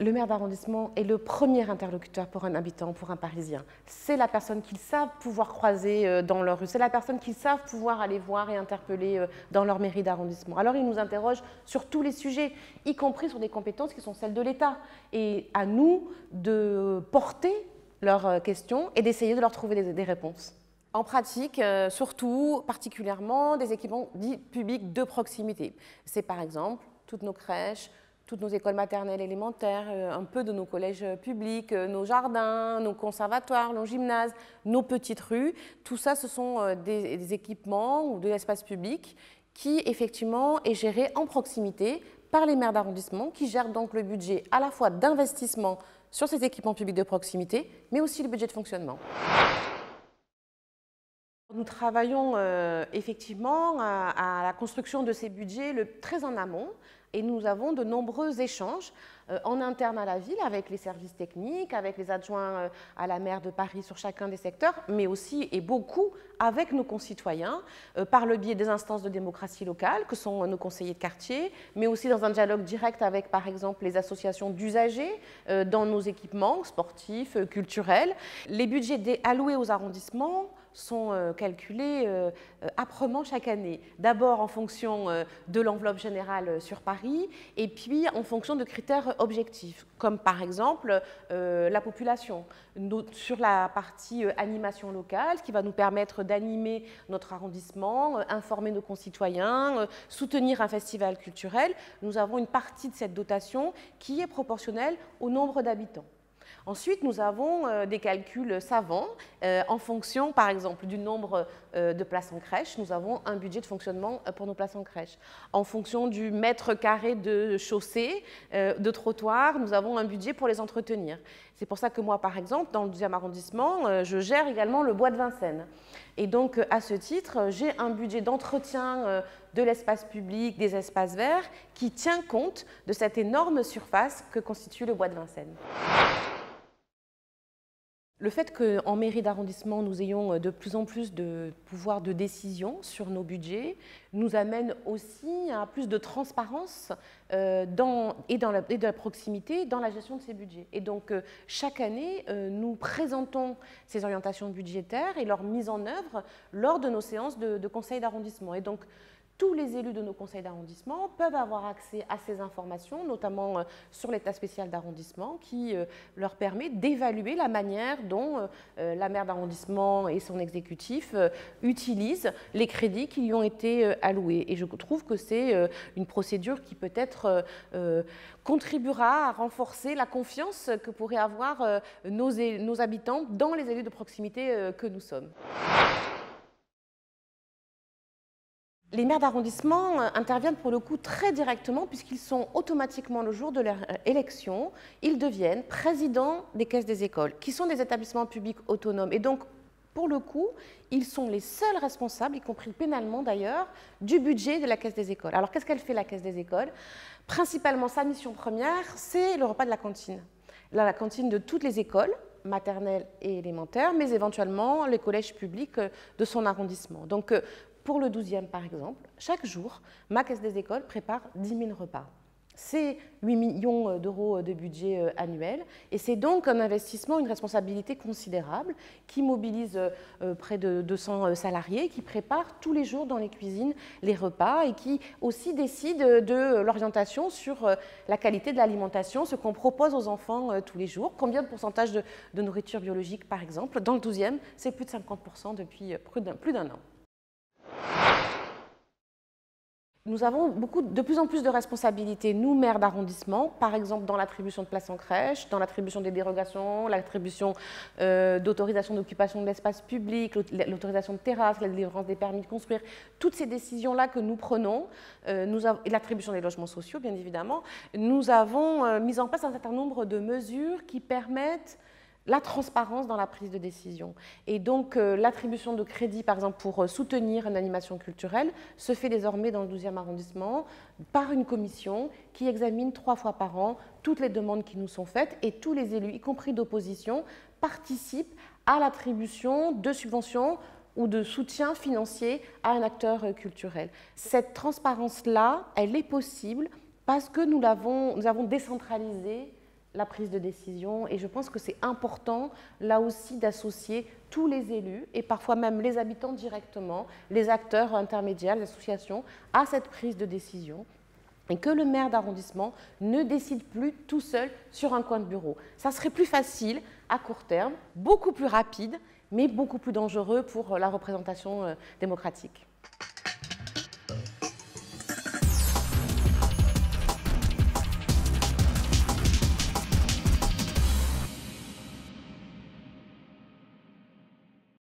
Le maire d'arrondissement est le premier interlocuteur pour un habitant, pour un Parisien. C'est la personne qu'ils savent pouvoir croiser dans leur rue, c'est la personne qu'ils savent pouvoir aller voir et interpeller dans leur mairie d'arrondissement. Alors ils nous interrogent sur tous les sujets, y compris sur des compétences qui sont celles de l'État. Et à nous de porter leurs questions et d'essayer de leur trouver des réponses. En pratique, surtout, particulièrement, des équipements dits publics de proximité. C'est par exemple toutes nos crèches, toutes nos écoles maternelles élémentaires, un peu de nos collèges publics, nos jardins, nos conservatoires, nos gymnases, nos petites rues. Tout ça, ce sont des équipements ou de l'espace public qui, effectivement, est géré en proximité par les maires d'arrondissement qui gèrent donc le budget à la fois d'investissement sur ces équipements publics de proximité, mais aussi le budget de fonctionnement. Nous travaillons effectivement à la construction de ces budgets très en amont et nous avons de nombreux échanges en interne à la ville avec les services techniques, avec les adjoints à la maire de Paris sur chacun des secteurs, mais aussi et beaucoup avec nos concitoyens par le biais des instances de démocratie locale que sont nos conseillers de quartier, mais aussi dans un dialogue direct avec par exemple les associations d'usagers dans nos équipements sportifs, culturels. Les budgets alloués aux arrondissements sont calculés âprement chaque année. D'abord en fonction de l'enveloppe générale sur Paris et puis en fonction de critères objectifs, comme par exemple la population. Sur la partie animation locale, ce qui va nous permettre d'animer notre arrondissement, informer nos concitoyens, soutenir un festival culturel, nous avons une partie de cette dotation qui est proportionnelle au nombre d'habitants. Ensuite, nous avons des calculs savants en fonction, par exemple, du nombre de places en crèche. Nous avons un budget de fonctionnement pour nos places en crèche. En fonction du mètre carré de chaussée, de trottoir, nous avons un budget pour les entretenir. C'est pour ça que moi, par exemple, dans le 12e arrondissement, je gère également le bois de Vincennes. Et donc, à ce titre, j'ai un budget d'entretien de l'espace public, des espaces verts, qui tient compte de cette énorme surface que constitue le bois de Vincennes. Le fait qu'en mairie d'arrondissement, nous ayons de plus en plus de pouvoir de décision sur nos budgets nous amène aussi à plus de transparence et de la proximité dans la gestion de ces budgets. Et donc, chaque année, nous présentons ces orientations budgétaires et leur mise en œuvre lors de nos séances de conseil d'arrondissement. Et donc, tous les élus de nos conseils d'arrondissement peuvent avoir accès à ces informations, notamment sur l'état spécial d'arrondissement, qui leur permet d'évaluer la manière dont la maire d'arrondissement et son exécutif utilisent les crédits qui lui ont été alloués. Et je trouve que c'est une procédure qui peut-être contribuera à renforcer la confiance que pourraient avoir nos habitants dans les élus de proximité que nous sommes. Les maires d'arrondissement interviennent pour le coup très directement puisqu'ils sont automatiquement, le jour de leur élection, ils deviennent présidents des caisses des écoles, qui sont des établissements publics autonomes. Et donc, pour le coup, ils sont les seuls responsables, y compris pénalement d'ailleurs, du budget de la caisse des écoles. Alors, qu'est-ce qu'elle fait, la caisse des écoles? Principalement, sa mission première, c'est le repas de la cantine. La cantine de toutes les écoles, maternelles et élémentaires, mais éventuellement les collèges publics de son arrondissement. Donc, pour le 12e, par exemple, chaque jour, ma caisse des écoles prépare 10 000 repas. C'est 8 millions d'euros de budget annuel et c'est donc un investissement, une responsabilité considérable qui mobilise près de 200 salariés, qui préparent tous les jours dans les cuisines les repas et qui aussi décident de l'orientation sur la qualité de l'alimentation, ce qu'on propose aux enfants tous les jours. Combien de pourcentage de nourriture biologique, par exemple? Dans le 12e, c'est plus de 50% depuis plus d'un an. Nous avons de plus en plus de responsabilités, nous, maires d'arrondissement, par exemple dans l'attribution de places en crèche, dans l'attribution des dérogations, l'attribution d'autorisation d'occupation de l'espace public, l'autorisation de terrasse, la délivrance des permis de construire. Toutes ces décisions-là que nous prenons, et l'attribution des logements sociaux, bien évidemment, nous avons mis en place un certain nombre de mesures qui permettent la transparence dans la prise de décision. Et donc, l'attribution de crédits, par exemple, pour soutenir une animation culturelle, se fait désormais dans le 12e arrondissement par une commission qui examine 3 fois par an toutes les demandes qui nous sont faites et tous les élus, y compris d'opposition, participent à l'attribution de subventions ou de soutien financier à un acteur culturel. Cette transparence-là, elle est possible parce que nous avons décentralisé la prise de décision et je pense que c'est important là aussi d'associer tous les élus et parfois même les habitants directement, les acteurs intermédiaires, les associations à cette prise de décision et que le maire d'arrondissement ne décide plus tout seul sur un coin de bureau. Ça serait plus facile à court terme, beaucoup plus rapide mais beaucoup plus dangereux pour la représentation démocratique.